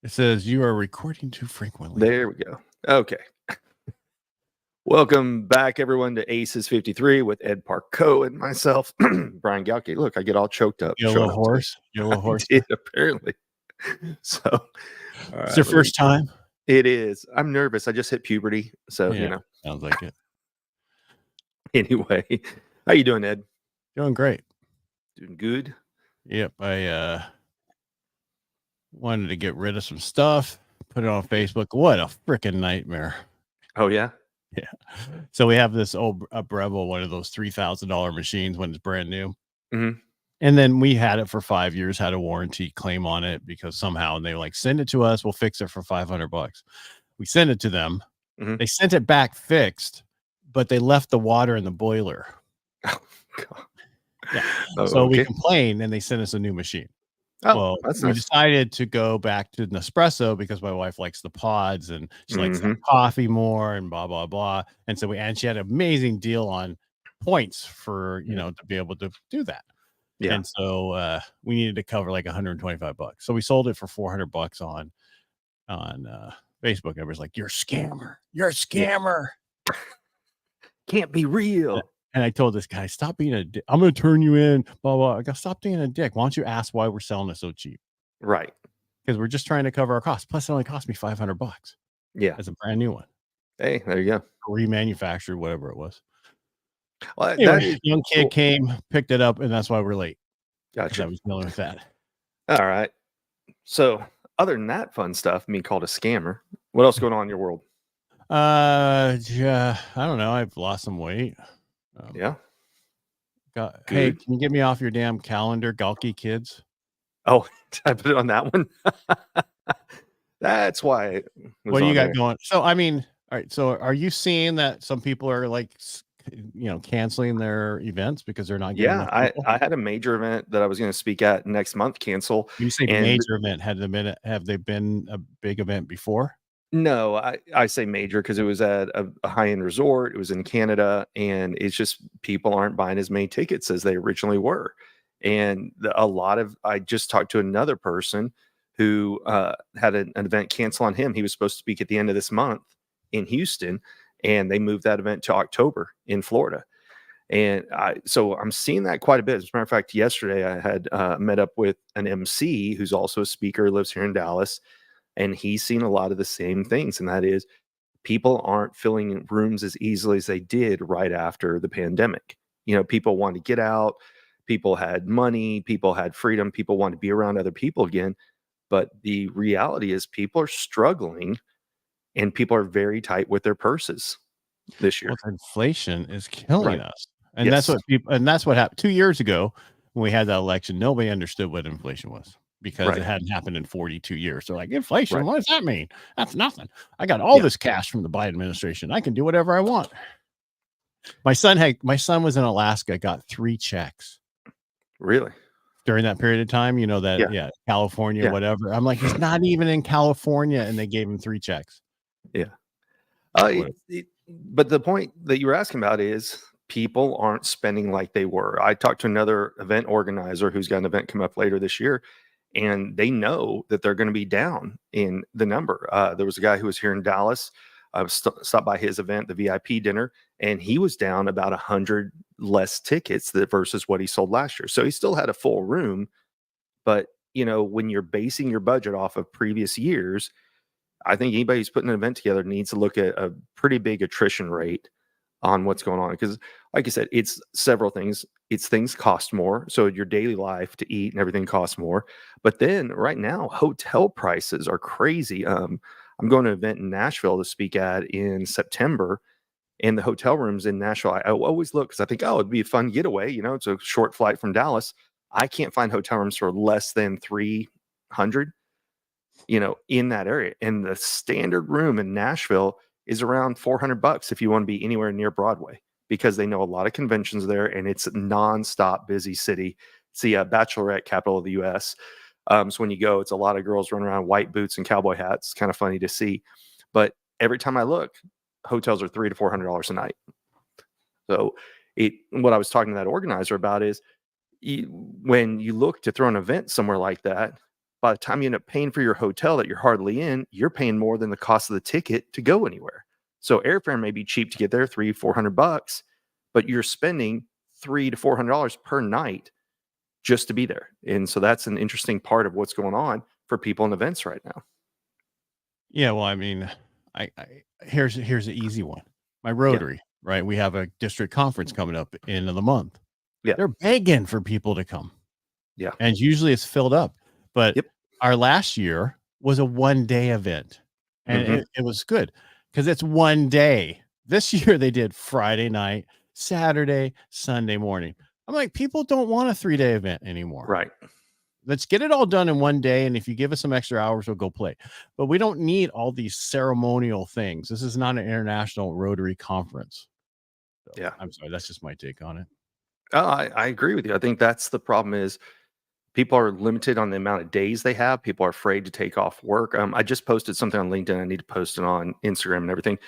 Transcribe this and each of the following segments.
It says you are recording too frequently. There we go. Okay. Welcome back, everyone, to Aces53 with Ed Parcaut and myself, Brian Galke. Look, I get all choked up. You're a little horse. You're a little horse. It apparently. So, it's your first time. It is. I'm nervous. I just hit puberty, so sounds like it. Anyway, how you doing, Ed? Doing great. Doing good. Yep. I wanted to get rid of some stuff. Put it on Facebook. What a freaking nightmare! Oh yeah. Yeah. So we have this old Breville, one of those $3,000 machines when it's brand new. Mm-hmm. And then we had it for 5 years, had a warranty claim on it because somehow they like send it to us. We'll fix it for $500. We send it to them. Mm-hmm. They sent it back fixed, but they left the water in the boiler. Oh, God. Yeah. So we complained and they sent us a new machine. Oh, well, that's we nice. decided to go back to Nespresso because my wife likes the pods and she likes Mm-hmm. the coffee more and blah, blah, blah. And so she had an amazing deal on points for, to be able to do that. Yeah. And so we needed to cover like $125. So we sold it for $400 on Facebook. Everybody's like, "You're a scammer. You're a scammer. Can't be real." And I told this guy, "Stop being a dick. I'm going to turn you in, blah, blah." I go, "Stop being a dick. Why don't you ask why we're selling it so cheap?" Right. Because we're just trying to cover our costs. Plus, it only cost me $500. Yeah. As a brand new one. Hey, there you go. Remanufactured, whatever it was. Well, anyway, young kid came, picked it up, and that's why we're late. Gotcha. I was dealing with that. All right. So, other than that fun stuff, me called a scammer. What else going on in your world? I don't know. I've lost some weight. Yeah. Hey, can you get me off your damn calendar, Galke kids? Oh, I put it on that one. That's why. What do you got going? So, I mean, all right. So, are you seeing that some people are like, canceling their events because they're not getting? Yeah, I had a major event that I was going to speak at next month cancel. When you say major event, have they been a big event before? No, I say major because it was at a high-end resort. It was in Canada, and it's just people aren't buying as many tickets as they originally were. And I just talked to another person who had an event cancel on him. He was supposed to speak at the end of this month in Houston, and they moved that event to October in Florida. And so I'm seeing that quite a bit. As a matter of fact, yesterday I had met up with an MC who's also a speaker, lives here in Dallas. And he's seen a lot of the same things. And that is people aren't filling rooms as easily as they did right after the pandemic. People wanted to get out. People had money. People had freedom. People wanted to be around other people again. But the reality is people are struggling and people are very tight with their purses this year. Well, inflation is killing us. And yes. that's what happened 2 years ago when we had that election. Nobody understood what inflation was. Because it hadn't happened in 42 years. They're like, inflation, what does that mean? That's nothing. I got all this cash from the Biden administration. I can do whatever I want. My son was in Alaska, got 3 checks. Really? During that period of time, California, whatever. I'm like, he's not even in California, and they gave him 3 checks. Yeah. But the point that you were asking about is people aren't spending like they were. I talked to another event organizer who's got an event come up later this year. And they know that they're going to be down in the number. There was a guy who was here in Dallas. I stopped by his event, the VIP dinner, and he was down about 100 less tickets versus what he sold last year. So he still had a full room. But, when you're basing your budget off of previous years, I think anybody who's putting an event together needs to look at a pretty big attrition rate on what's going on. Because like I said, it's several things. It's things cost more. So your daily life to eat and everything costs more. But then right now, hotel prices are crazy. I'm going to an event in Nashville to speak at in September. And the hotel rooms in Nashville, I always look because I think, it'd be a fun getaway. It's a short flight from Dallas. I can't find hotel rooms for less than $300, in that area. And the standard room in Nashville is around $400 if you want to be anywhere near Broadway, because they know a lot of conventions there and it's a nonstop busy city. It's the bachelorette capital of the U.S. So when you go, it's a lot of girls running around white boots and cowboy hats. It's kind of funny to see. But every time I look, hotels are $300 to $400 a night. So what I was talking to that organizer about is when you look to throw an event somewhere like that, by the time you end up paying for your hotel that you're hardly in, you're paying more than the cost of the ticket to go anywhere. So airfare may be cheap to get there, $300-400, but you're spending $300 to $400 per night just to be there. And so that's an interesting part of what's going on for people in events right now. Yeah, well, I mean, here's an easy one. My Rotary, right? We have a district conference coming up end of the month. Yeah. They're begging for people to come. Yeah. And usually it's filled up. But our last year was a 1-day event. And it was good because it's 1 day. This year they did Friday night, Saturday, Sunday morning. I'm like, people don't want a 3-day event anymore. Right. Let's get it all done in 1 day. And if you give us some extra hours, we'll go play. But we don't need all these ceremonial things. This is not an international Rotary conference. So, yeah. I'm sorry. That's just my take on it. I agree with you. I think that's the problem is people are limited on the amount of days they have. People are afraid to take off work. I just posted something on LinkedIn. I need to post it on Instagram and everything.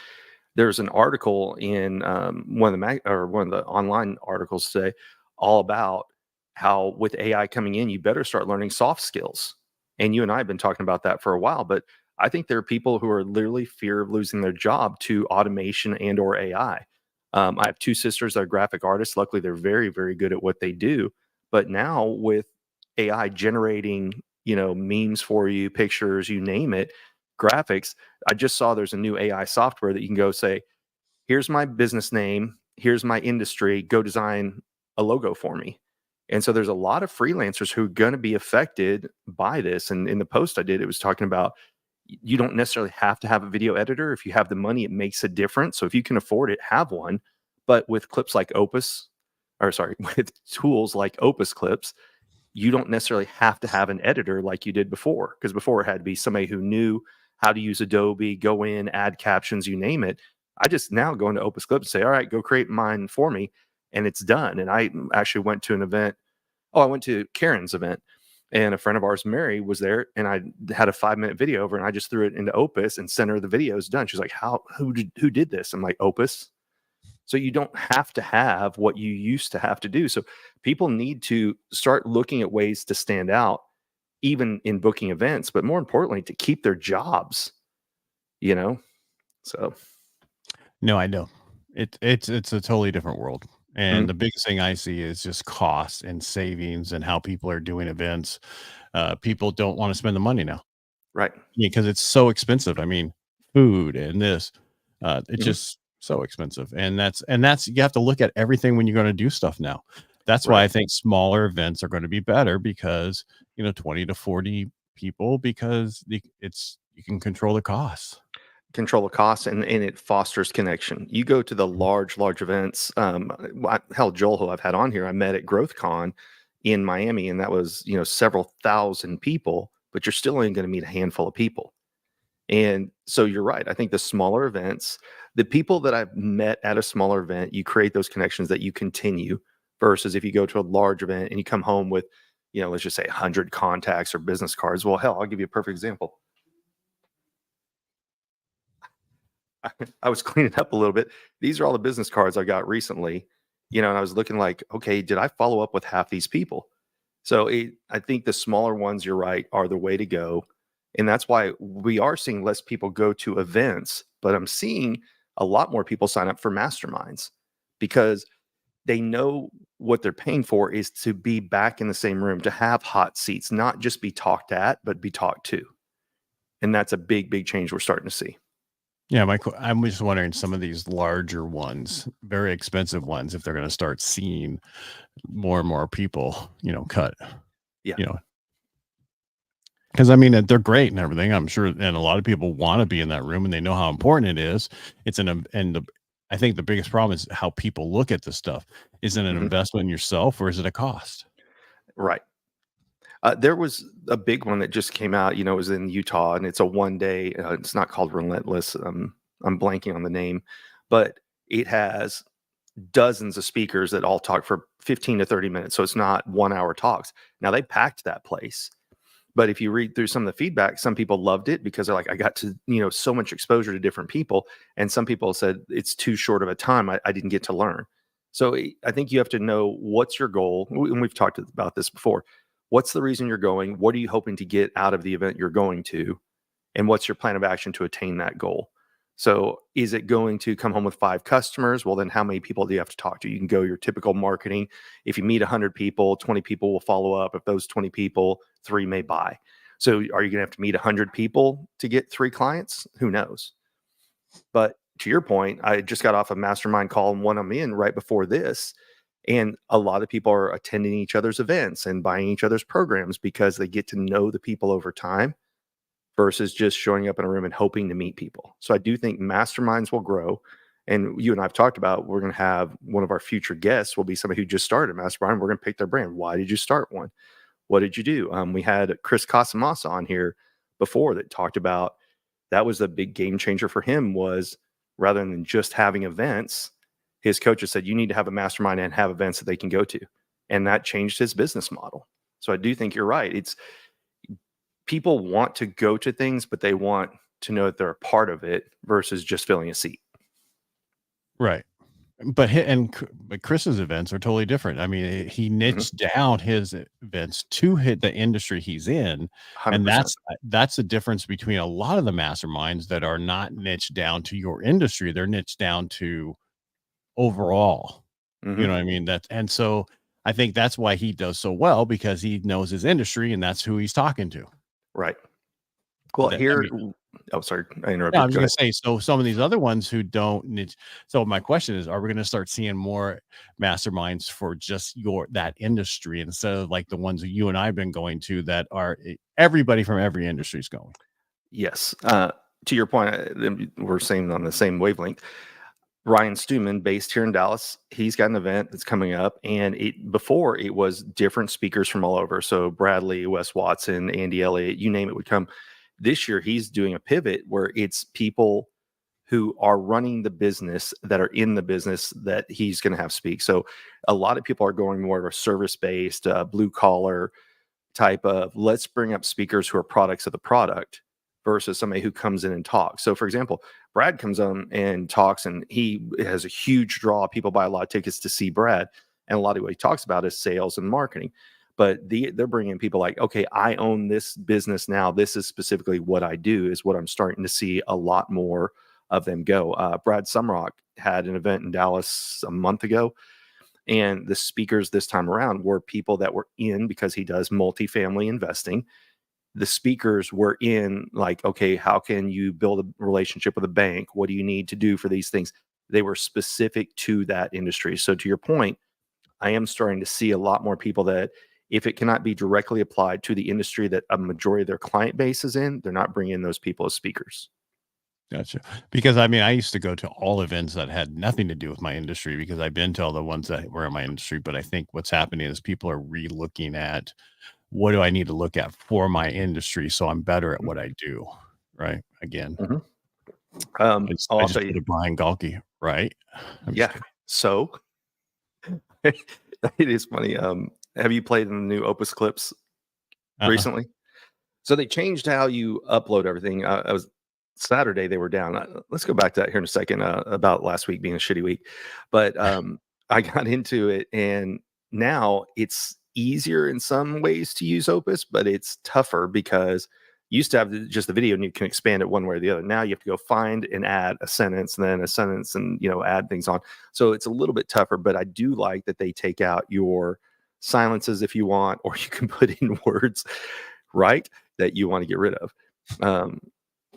There's an article in one of the online articles today all about how with AI coming in, you better start learning soft skills. And you and I have been talking about that for a while, but I think there are people who are literally fear of losing their job to automation and or AI. I have 2 sisters that are graphic artists. Luckily, they're very, very good at what they do. But now with AI generating, memes for you, pictures, you name it, graphics, I just saw there's a new AI software that you can go say, here's my business name, here's my industry, go design a logo for me. And so there's a lot of freelancers who are going to be affected by this. And in the post I did, it was talking about you don't necessarily have to have a video editor. If you have the money, it makes a difference. So if you can afford it, have one. But with clips like with tools like Opus Clips, you don't necessarily have to have an editor like you did before. Because before it had to be somebody who knew how to use Adobe, go in, add captions, you name it. I just now go into Opus Clips and say, all right, go create mine for me. And it's done. And I actually went to an event. I went to Karen's event, and a friend of ours, Mary, was there, and I had a 5-minute video over, and I just threw it into Opus and sent her the videos done. She's like, who did this? I'm like, Opus. So you don't have to have what you used to have to do. So people need to start looking at ways to stand out, even in booking events, but more importantly, to keep their jobs, So. No, I know. It's a totally different world. And the biggest thing I see is just costs and savings and how people are doing events. People don't want to spend the money now. Right. Because it's so expensive. I mean, food and this, it's just so expensive. And that's, you have to look at everything when you're going to do stuff now. That's why I think smaller events are going to be better because, 20 to 40 people, because you can control the costs. And it fosters connection. You go to the large events. Joel, who I've had on here, I met at GrowthCon in Miami, and that was several thousand people, but you're still only going to meet a handful of people. And so you're right. I think the smaller events, the people that I've met at a smaller event, you create those connections that you continue, versus if you go to a large event and you come home with, let's just say 100 contacts or business cards. Well, hell, I'll give you a perfect example. I was cleaning up a little bit. These are all the business cards I got recently, and I was looking like, okay, did I follow up with half these people? So I think the smaller ones, you're right, are the way to go. And that's why we are seeing less people go to events, but I'm seeing a lot more people sign up for masterminds because they know what they're paying for is to be back in the same room, to have hot seats, not just be talked at, but be talked to. And that's a big, big change we're starting to see. Yeah, I'm just wondering, some of these larger ones, very expensive ones, if they're going to start seeing more and more people, cut. Yeah. Because I mean, they're great and everything, I'm sure, and a lot of people want to be in that room and they know how important it is. I think the biggest problem is how people look at this stuff. Is it an investment in yourself, or is it a cost? Right. There was a big one that just came out, it was in Utah, and it's a 1-day, it's not called Relentless. I'm blanking on the name, but it has dozens of speakers that all talk for 15 to 30 minutes. So it's not 1-hour talks. Now they packed that place, but if you read through some of the feedback, some people loved it because they're like, I got to, so much exposure to different people. And some people said it's too short of a time. I didn't get to learn. So I think you have to know what's your goal. And we've talked about this before. What's the reason you're going? What are you hoping to get out of the event you're going to? And what's your plan of action to attain that goal? So is it going to come home with 5 customers? Well, then how many people do you have to talk to? You can go your typical marketing. If you meet 100 people, 20 people will follow up. If those 20 people, 3 may buy. So are you going to have to meet 100 people to get 3 clients? Who knows? But to your point, I just got off a mastermind call and one I'm in right before this. And a lot of people are attending each other's events and buying each other's programs because they get to know the people over time versus just showing up in a room and hoping to meet people. So I do think masterminds will grow. And you and I have talked about, we're going to have one of our future guests will be somebody who just started a mastermind. We're going to pick their brand. Why did you start one? What did you do? We had Chris Casamassa on here before that talked about that was the big game changer for him was rather than just having events, his coaches said, you need to have a mastermind and have events that they can go to. And that changed his business model. So I do think you're right. It's people want to go to things, but they want to know that they're a part of it versus just filling a seat. Right. But Chris's events are totally different. I mean, he niched down his events to hit the industry he's in. 100%. And that's the difference between a lot of the masterminds that are not niched down to your industry. They're niched down to overall. You know what I mean? And so I think that's why he does so well, because he knows his industry and that's who he's talking to. Right. Well, sorry, I interrupted. No, I was going to say, so some of these other ones who don't niche. So my question is, are we going to start seeing more masterminds for just that industry instead of like the ones that you and I've been going to that are everybody from every industry is going? Yes. To your point, we're saying on the same wavelength. Ryan Stewman, based here in Dallas, he's got an event that's coming up, and before it was different speakers from all over. So Bradley, Wes Watson, Andy Elliott, you name it would come. This year, he's doing a pivot where it's people who are running the business that are in the business that he's going to have speak. So a lot of people are going more of a service-based, blue collar type of let's bring up speakers who are products of the product versus somebody who comes in and talks. So for example, Brad comes on and talks and he has a huge draw. People buy a lot of tickets to see Brad. And a lot of what he talks about is sales and marketing. But they're bringing in people like, okay, I own this business now. This is specifically what I do is what I'm starting to see a lot more of them go. Brad Sumrock had an event in Dallas a month ago. And the speakers this time around were people that were in because he does multifamily investing. The speakers were in like, okay, how can you build a relationship with a bank? What do you need to do for these things? They were specific to that industry. So to your point, I am starting to see a lot more people that if it cannot be directly applied to the industry that a majority of their client base is in, they're not bringing in those people as speakers. Gotcha. Because I mean, I used to go to all events that had nothing to do with my industry because I've been to all the ones that were in my industry. But I think what's happening is people are re-looking at what do I need to look at for my industry so I'm better at what I do. Right. Again. I just go to Brian Galke, right? Yeah. So it is funny. Have you played in the new Opus Clips recently? So they changed how you upload everything. It was Saturday they were down. Let's go back to that here in a second about last week being a shitty week. But I got into it and now it's easier in some ways to use Opus, but it's tougher because you used to have just the video and you can expand it one way or the other. Now you have to go find and add a sentence and then a sentence and, add things on. So it's a little bit tougher, but I do like that they take out your silences if you want, or you can put in words, right, that you want to get rid of.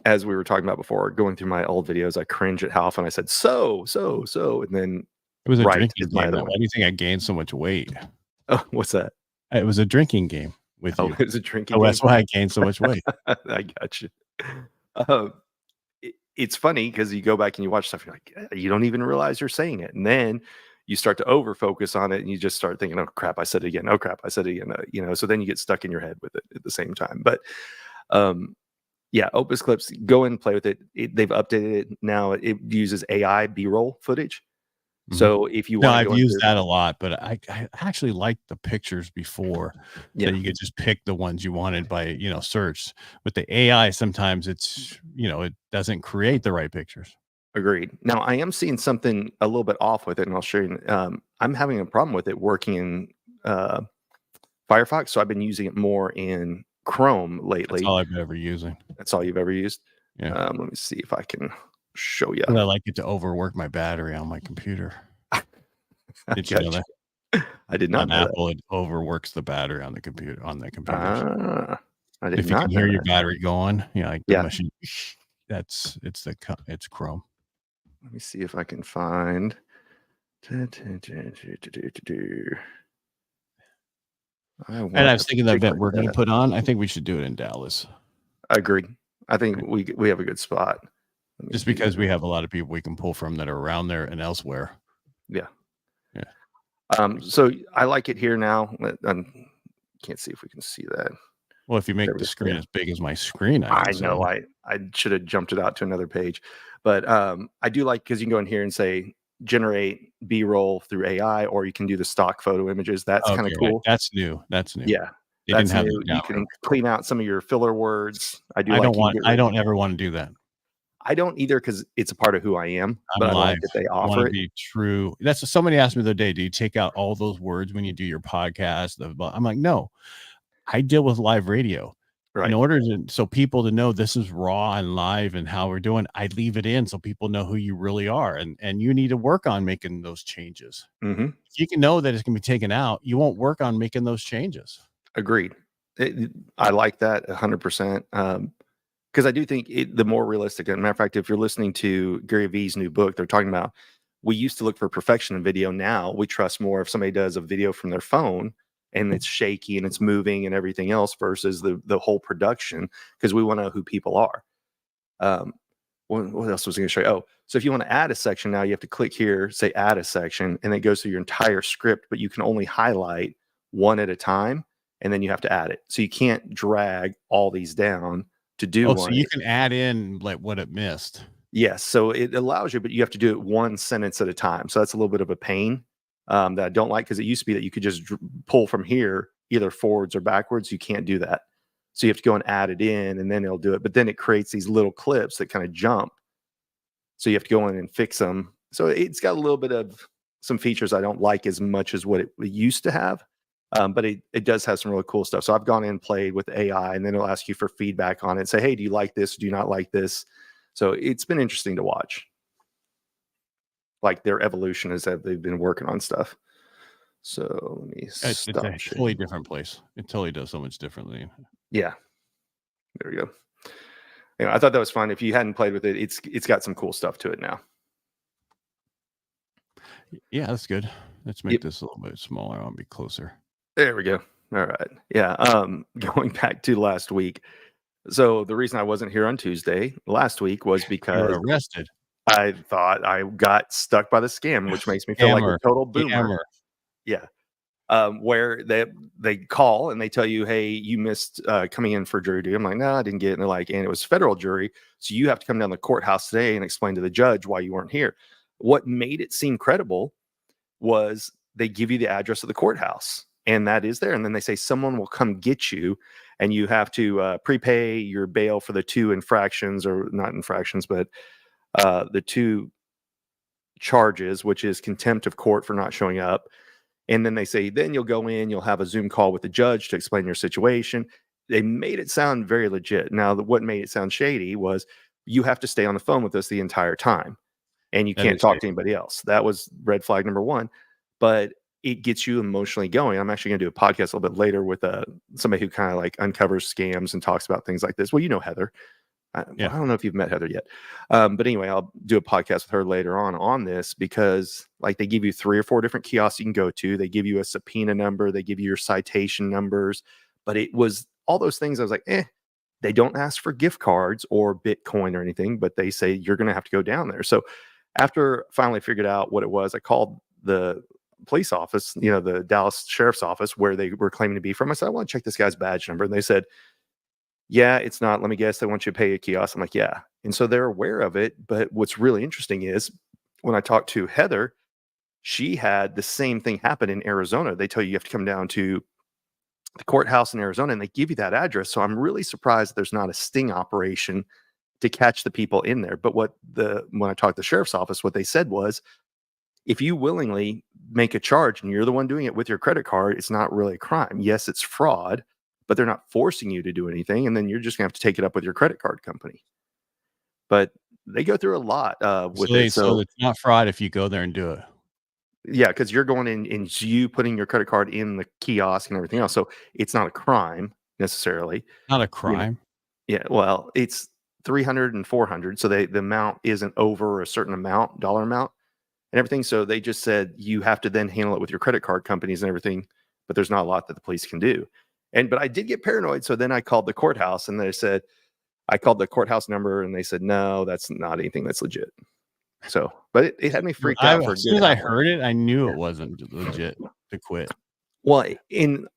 As we were talking about before, going through my old videos, I cringe at how often I said, so, and then it was a drinking game. Why do you think I gained so much weight? Oh, what's that? It was a drinking game with you. It was a drinking game. That's why I gained so much weight. I got you. It's funny because you go back and you watch stuff, you're like, you don't even realize you're saying it. And then you start to over focus on it and you just start thinking, oh crap, I said it again. Oh crap, I said it again. So then you get stuck in your head with it at the same time. But yeah, Opus Clips, go and play with it. They've updated it now. It uses AI B-roll footage. So if you want, I've used that a lot, but I actually liked the pictures before that you could just pick the ones you wanted by, search. With the AI, sometimes it's, it doesn't create the right pictures. Agreed. Now I am seeing something a little bit off with it, and I'll show you. I'm having a problem with it working in Firefox. So I've been using it more in Chrome lately. That's all I've been ever using. That's all you've ever used? Yeah. Let me see if I can show you. I like it to overwork my battery on my computer. Did you know that? I did not on know Apple, it overworks the battery on the computer that. computers. I did If you not can know hear your that. battery going, like the Yeah. machine, it's Chrome. Let me see if I can find. And I was thinking the event we're going to put on, I think we should do it in Dallas. Agreed. I think we have a good spot. Just because we have a lot of people we can pull from that are around there and elsewhere. Yeah. Yeah. So I like it here now. Can't see if we can see that. Well, if you make the screen as big as my screen, I know. I should have jumped it out to another page, but I do like, because you can go in here and say generate B-roll through AI, or you can do the stock photo images. That's kind of cool. That's new. Yeah, they didn't have new. You can clean out some of your filler words. I don't ever want to do that. I don't either, because it's a part of who I am. But I like that they offer it. To be true. That's somebody asked me the other day. Do you take out all those words when you do your podcast? I'm like, no. I deal with live radio. Right. In order so people to know this is raw and live and how we're doing, I leave it in so people know who you really are. And you need to work on making those changes. Mm-hmm. If you can know that it's going to be taken out, you won't work on making those changes. Agreed. I like that 100%. Because I do think the more realistic, as a matter of fact, if you're listening to Gary Vee's new book, they're talking about, we used to look for perfection in video. Now we trust more if somebody does a video from their phone and it's shaky and it's moving and everything else versus the whole production, because we want to know who people are. What else was I going to show you? Oh, so if you want to add a section now, you have to click here, say add a section, and it goes through your entire script, but you can only highlight one at a time, and then you have to add it. So you can't drag all these down to do one. So you can add in like what it missed. Yes. So it allows you, but you have to do it one sentence at a time. So that's a little bit of a pain. That I don't like, because it used to be that you could just pull from here either forwards or backwards. You can't do that. So you have to go and add it in, and then it'll do it. But then it creates these little clips that kind of jump. So you have to go in and fix them. So it's got a little bit of some features I don't like as much as what it used to have. But it does have some really cool stuff. So I've gone in and played with AI, and then it'll ask you for feedback on it. Say, hey, do you like this? Do you not like this? So it's been interesting to watch. Like their evolution is that they've been working on stuff. So let me it's a totally different place. It totally does so much differently. Yeah. There we go. I thought that was fun. If you hadn't played with it, it's got some cool stuff to it now. Yeah, that's good. Let's make this a little bit smaller. I'll be closer. There we go. All right. Yeah. Going back to last week. So the reason I wasn't here on Tuesday last week was because you were arrested. I thought I got stuck by the scam, which makes me feel like a total boomer. Yeah. Where they call and they tell you, hey, you missed coming in for jury duty. I'm like, no, I didn't get it. And they're like, and it was federal jury. So you have to come down to the courthouse today and explain to the judge why you weren't here. What made it seem credible was they give you the address of the courthouse, and that is there. And then they say someone will come get you, and you have to prepay your bail for the two infractions, or not infractions, but the two charges, which is contempt of court for not showing up. And then they say, then you'll go in, you'll have a Zoom call with the judge to explain your situation. They made it sound very legit. Now, what made it sound shady was you have to stay on the phone with us the entire time, and you can't talk to anybody else. That was red flag number one. But it gets you emotionally going. I'm actually going to do a podcast a little bit later with somebody who kind of like uncovers scams and talks about things like this. Well, you know Heather. I don't know if you've met Heather yet. But anyway, I'll do a podcast with her later on this, because like they give you 3 or 4 different kiosks you can go to. They give you a subpoena number. They give you your citation numbers. But it was all those things. I was like, they don't ask for gift cards or Bitcoin or anything, but they say you're going to have to go down there. So after finally figured out what it was, I called the police office, the Dallas Sheriff's Office, where they were claiming to be from. I said, I want to check this guy's badge number. And they said, yeah, it's not. Let me guess. They want you to pay a kiosk. I'm like, yeah. And so they're aware of it. But what's really interesting is when I talked to Heather, she had the same thing happen in Arizona. They tell you have to come down to the courthouse in Arizona, and they give you that address. So I'm really surprised there's not a sting operation to catch the people in there. But when I talked to the sheriff's office, what they said was, if you willingly make a charge and you're the one doing it with your credit card, it's not really a crime. Yes, it's fraud, but they're not forcing you to do anything. And then you're just gonna have to take it up with your credit card company. But they go through a lot with it. So So it's not fraud if you go there and do it. yeah, because you're going in and you putting your credit card in the kiosk and everything else. So it's not a crime necessarily. Not a You know, crime. yeah, well, it's 300 and 400. So the amount isn't over a certain amount, dollar amount and everything. So they just said you have to then handle it with your credit card companies and everything. But there's not a lot that the police can do. But I did get paranoid. So then I called the courthouse and they said, I called the courthouse number and they said, no, that's not anything that's legit. So, but it had me freaked out for a As soon good as I hour. heard it, I knew it wasn't legit to quit. Well,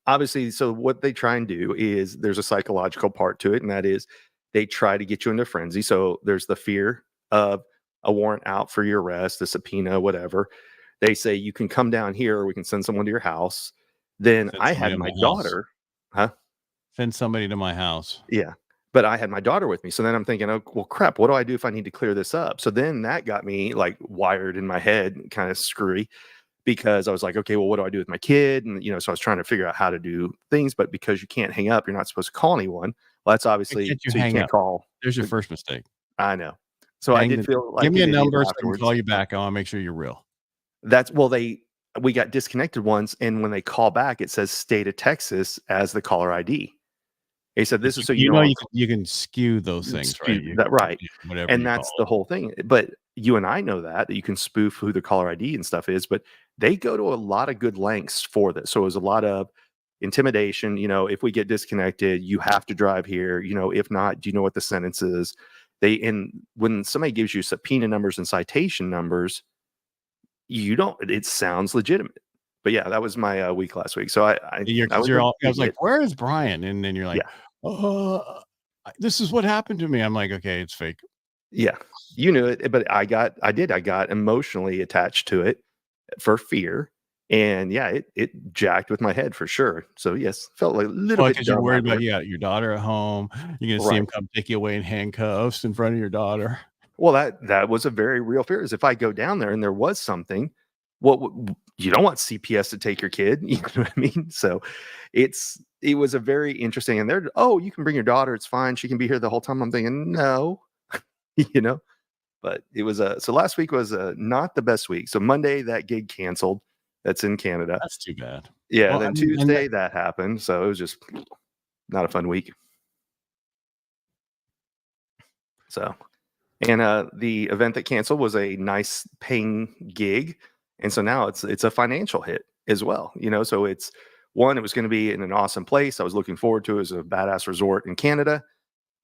obviously, so what they try and do is there's a psychological part to it, and that is they try to get you into frenzy. So there's the fear of a warrant out for your arrest, a subpoena, whatever. They say you can come down here, or we can send someone to your house. Then Send I somebody had to my my house. daughter, huh? Send somebody to my house. Yeah. But I had my daughter with me. So then I'm thinking, oh, well, crap, what do I do if I need to clear this up? So then that got me like wired in my head, kind of screwy, because I was like, okay, well, what do I do with my kid? And, so I was trying to figure out how to do things. But because you can't hang up, you're not supposed to call anyone. Well, that's obviously, Can't you so you hang can't up? call. There's your first mistake. I know. So I did feel like give me a an idiot number so I can afterwards. call you back. I want to make sure you're real. We got disconnected once. And when they call back, it says state of Texas as the caller ID. He said, this is so you know you can skew those things, right? Right. Whatever. And that's the whole thing. But you and I know that you can spoof who the caller ID and stuff is, but they go to a lot of good lengths for this. So it was a lot of intimidation. If we get disconnected, you have to drive here. If not, do you know what the sentence is? When somebody gives you subpoena numbers and citation numbers, it sounds legitimate. But yeah, that was my week last week. So I was like, where is Brian? And then you're like, this is what happened to me. I'm like, okay, it's fake. Yeah, you knew it, but I got emotionally attached to it for fear. And yeah, it jacked with my head for sure. So yes, felt like a little bit. Because you're worried about your daughter at home. You're gonna see him come take you away in handcuffs in front of your daughter. Well, that was a very real fear. Is if I go down there and there was something, you don't want CPS to take your kid. You know what I mean? So it was a very interesting. And you can bring your daughter. It's fine. She can be here the whole time. I'm thinking, no, But it was so last week was not the best week. So Monday that gig canceled. That's in Canada. That's too bad. Yeah. Well, then Tuesday that happened. So it was just not a fun week. So, and the event that canceled was a nice paying gig. And so now it's a financial hit as well, so it was going to be in an awesome place. I was looking forward to it. It was a badass resort in Canada.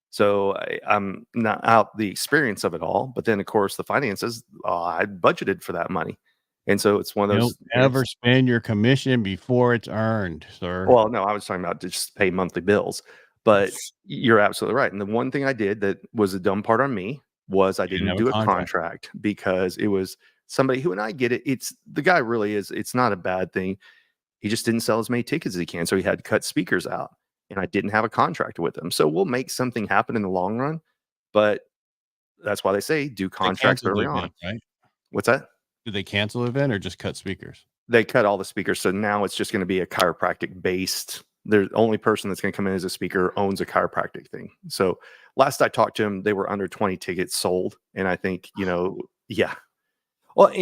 So I'm not out the experience of it all, but then of course the finances, I budgeted for that money. And so it's one of those. Don't ever spend your commission before it's earned, sir. Well, no, I was talking about just pay monthly bills, but you're absolutely right. And the one thing I did that was a dumb part on me was I didn't do a contract because it was somebody who, and I get it. The guy really is, it's not a bad thing. He just didn't sell as many tickets as he can. So he had to cut speakers out and I didn't have a contract with him. So we'll make something happen in the long run, but that's why they say do contracts early on. Right? What's that? Did they cancel the event or just cut speakers? They cut all the speakers. So now it's just going to be a chiropractic based. The only person that's going to come in as a speaker owns a chiropractic thing. So last I talked to him, they were under 20 tickets sold. And I think, yeah. Well,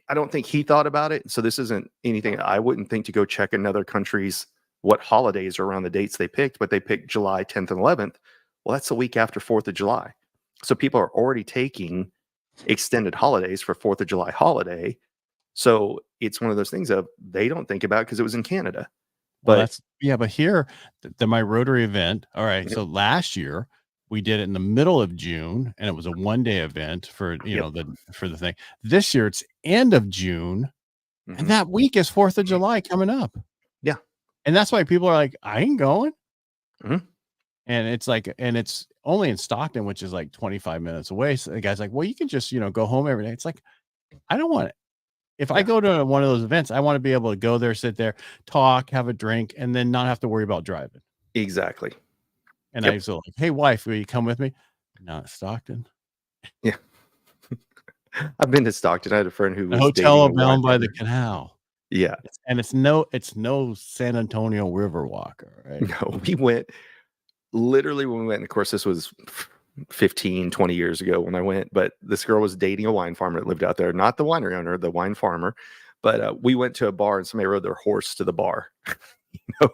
I don't think he thought about it. So this isn't anything. I wouldn't think to go check another country's what holidays are around the dates they picked, but they picked July 10th and 11th. Well, that's the week after 4th of July. So people are already taking extended holidays for 4th of July holiday. So it's one of those things of they don't think about because it was in Canada. But but here, my Rotary event. All right. So last year we did it in the middle of June and it was a 1-day event for, for the thing. This year it's end of June and that week is 4th of July coming up. Yeah. And that's why people are like, I ain't going. And it's like, and it's only in Stockton, which is like 25 minutes away. So the guy's like, well, you can just, go home every day. It's like, I don't want it. If I go to one of those events, I want to be able to go there, sit there, talk, have a drink, and then not have to worry about driving. Exactly. And I was like, hey, wife, will you come with me? Not Stockton. Yeah. I've been to Stockton. I had a friend who The was hotel dating a wine down by the farmer. canal. Yeah. And it's no San Antonio River walk, all right? No, we went literally when we went, and of course, this was 15, 20 years ago when I went, but this girl was dating a wine farmer that lived out there, not the winery owner, the wine farmer. But we went to a bar and somebody rode their horse to the bar.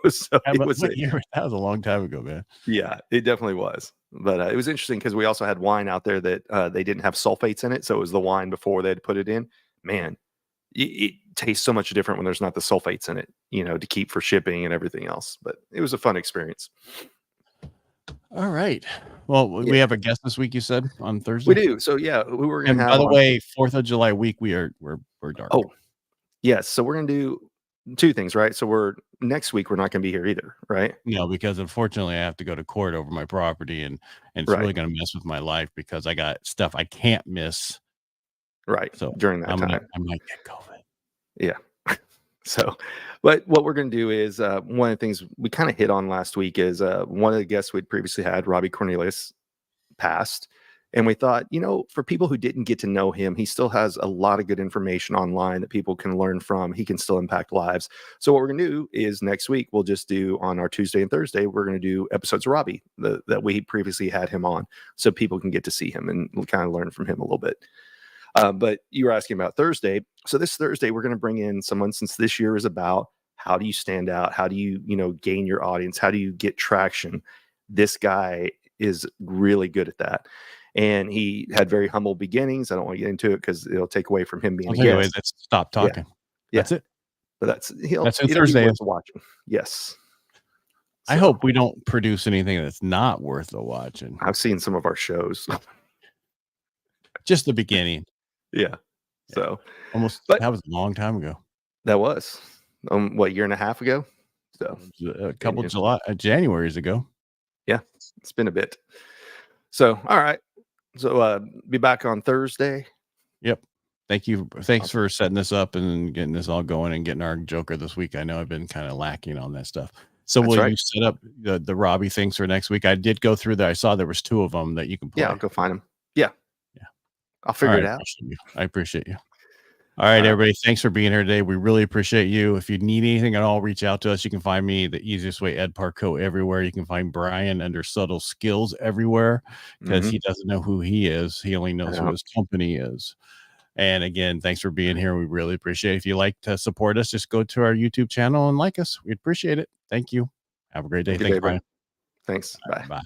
So Yeah, it but was what year? That was a long time ago, man. yeah, it definitely was. But it was interesting because we also had wine out there that they didn't have sulfates in it. So it was the wine before they had put it in. Man, it tastes so much different when there's not the sulfates in it, to keep for shipping and everything else. But it was a fun experience. All right. Well, we Yeah, have a guest this week, you said, on we Thursday? do. So yeah, who we're going to And by have the on. way, 4th of July week, we're dark. Oh, yes. So we're going to do two things, right? So next week, we're not going to be here either, right? No, because unfortunately I have to go to court over my property and it's Right. really going to mess with my life because I got stuff I can't miss. Right. So During that time. I might get COVID. Yeah. So, but what we're going to do is one of the things we kind of hit on last week is one of the guests we'd previously had, Robbie Cornelius, passed. And we thought, for people who didn't get to know him, he still has a lot of good information online that people can learn from. He can still impact lives. So what we're going to do is next week, we'll just do on our Tuesday and Thursday, we're going to do episodes of Robbie that we previously had him on so people can get to see him and kind of learn from him a little bit. But you were asking about Thursday. So this Thursday, we're going to bring in someone, since this year is about how do you stand out? How do you, gain your audience? How do you get traction? This guy is really good at that. And he had very humble beginnings. I don't want to get into it because it'll take away from him being a guest. Let's stop talking. Yeah. That's it. But That's Thursday. Worth watching. Yes. I hope we don't produce anything that's not worth the watching. I've seen some of our shows. Just the beginning. Yeah. So that was a long time ago. That was what, year and a half ago? So a couple Januaries ago. Yeah, it's been a bit. So all right. So be back on Thursday. Yep. Thank you. Thanks for setting this up and getting this all going and getting our Joker this week. I know I've been kind of lacking on that stuff. So will you set up the Robbie things for next week? I did go through that. I saw there was 2 of them that you can play. Yeah, I'll go find them. Yeah. I'll figure it out. I appreciate you. All right, everybody. Thanks for being here today. We really appreciate you. If you need anything at all, reach out to us. You can find me the easiest way, Ed Parcaut, everywhere. You can find Brian under Subtle Skills everywhere because he doesn't know who he is. He only knows who his company is. And again, thanks for being here. We really appreciate it. If you like to support us, just go to our YouTube channel and like us. We appreciate it. Thank you. Have a great day. Thanks, Brian. Thanks. Bye. Bye.